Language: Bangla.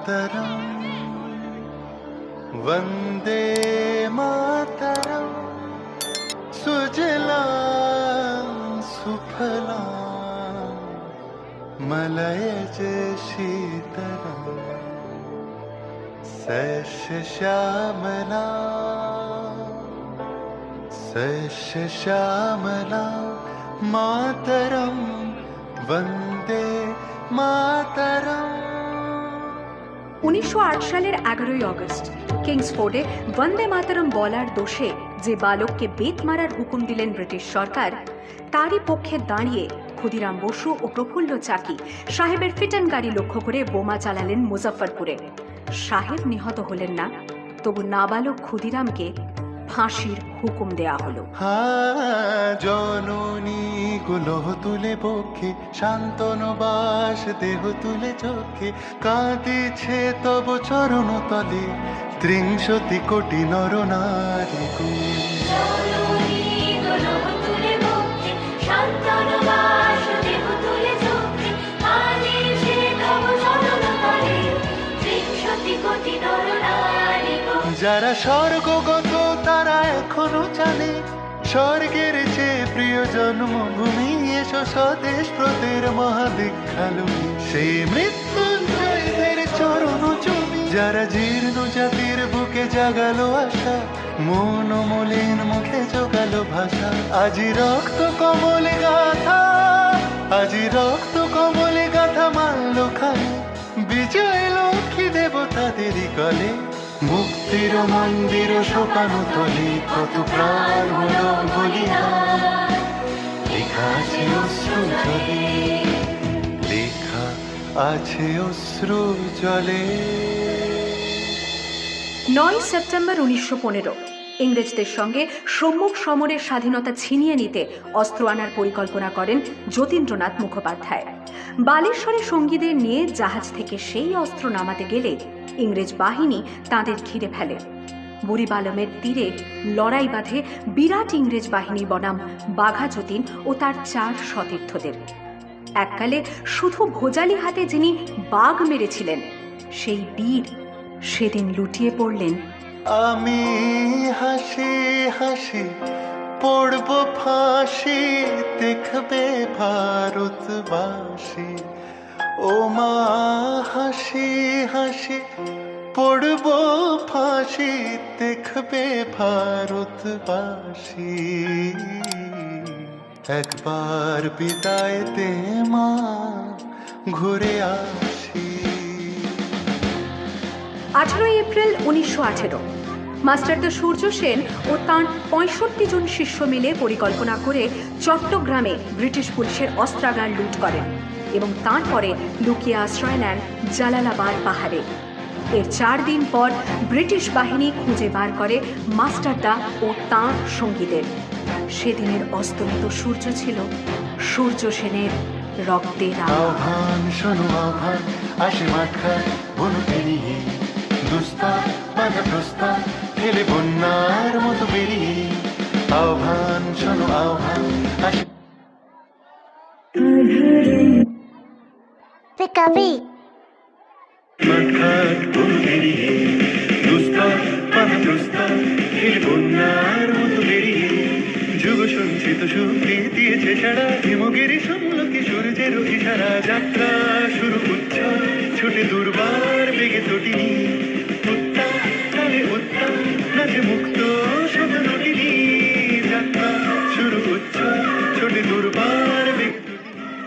मातरम वंदे मातरम सुजलां सुफलां मलयज शीतलां सस्य श्यामलां मातरम वंदे मातरम। 1908 সালের 11ই আগস্ট কিংসফোর্ডে বন্দে মাতরম বলার দোষে যে বালককে বেত মারার হুকুম দিলেন ব্রিটিশ সরকার, তারই পক্ষে দাঁড়িয়ে ক্ষুদিরাম বসু ও প্রফুল্ল চাকি সাহেবের ফিটন গাড়ি লক্ষ্য করে বোমা চালালেন মুজফ্ফরপুরে। সাহেব নিহত হলেন না, তবু নাবালক ক্ষুদিরামকে ফাঁসির হুকুম দেয়া হলো। জননী গুলোহ তুলে বক্ষে শান্তনবাস দেহ তুলে চোখে কাঁদিছে তব চরণ তলে ৩০ কোটি নর নারী। যারা স্বর্গগত তারা এখনো জানে স্বর্গের চেয়ে প্রিয় জন্মভূমি, এসো স্বদেশ প্রদের মহাদীক্ষালুমি সেই মৃত্যুঞ্জয়দের চরণ চুমি। যারা জীর্ণ জাতির বুকে জাগালো আশা, মন মলিন মুখে জোগালো ভাষা। আজি রক্ত কমলে গাথা, আজি রক্ত কমলে গাথা মাল্য খানে বিজয় লক্ষ্মী দেবতাদেরই কলে। মুক্তির মন্দির শোকানো তলে কত প্রাণ হলো বলিদান, লেখা আছে অশ্রু জলে, লেখা আছে অশ্রু জলে। 9 সেপ্টেম্বর 1915 ইংরেজদের সঙ্গে সম্মুখ সমরের স্বাধীনতা ছিনিয়ে নিতে অস্ত্র আনার পরিকল্পনা করেন যতীন্দ্রনাথ মুখোপাধ্যায়। বালেশ্বরে সঙ্গীদের নিয়ে জাহাজ থেকে সেই অস্ত্র নামাতে গেলে ইংরেজ বাহিনী তাঁদের ঘিরে ফেলে। বুড়িবালমের তীরে লড়াই বাঁধে বিরাট ইংরেজ বাহিনী বনাম বাঘা যতীন ও তার 4 সতীর্থদের। এককালে শুধু ভোজালি হাতে যিনি বাঘ মেরেছিলেন, সেই বীর সেদিন লুটিয়ে পড়লেন। আমি হাসি হাসি পড়ব ফাঁসি, দেখবে ভারতবাসী। ও মা হাসি হাসি পড়ব ফাঁসি, দেখবে ভারতবাসী। একবার বিদায় দে মা, ঘুরে আসি। 18 এপ্রিল 1918 মাস্টারদা সূর্য সেন ও তাঁর 65 জন শিষ্য মিলে পরিকল্পনা করে চট্টগ্রামে ব্রিটিশ পুলিশের অস্ত্রাগার লুট করেন এবং তারপরে লুকিয়ে আশ্রয় নেন জালালাবাদ পাহাড়ে। এর 4 দিন পর ব্রিটিশ বাহিনী খুঁজে বার করে মাস্টারদা ও তাঁর সঙ্গীদের। সেদিনের অস্তমিত সূর্য ছিল সূর্য সেনের রক্তের আহ্বান। শোনো আহ্বান, আসে মাঠা বনু পেরিয়ে, দুস্তার বাধা প্রস্তার ফেলে বন্যার মতো বেরিয়ে। আহ্বান শোনো আহ্বান, আসে মাঠঘাট বনু পেরিয়ে, দুস্তার বাধা প্রস্তার ফেলে বন্যার মতো বেরিয়ে। যুগ সঞ্চিত শক্তি দিয়েছে সারা, হিমগিরি শুনল কি সূর্যের ইশারা। যাত্রা শুরু উচ্ছ্বাস ছুটে দুর্বার বেগে তটিনী, উত্তাপ তালে উত্তাপ নাচে মুক্ত শোভা নটিনী। যাত্রা শুরু উচ্ছ্বাস ছুটে দুর্বার বেগে তটিনী।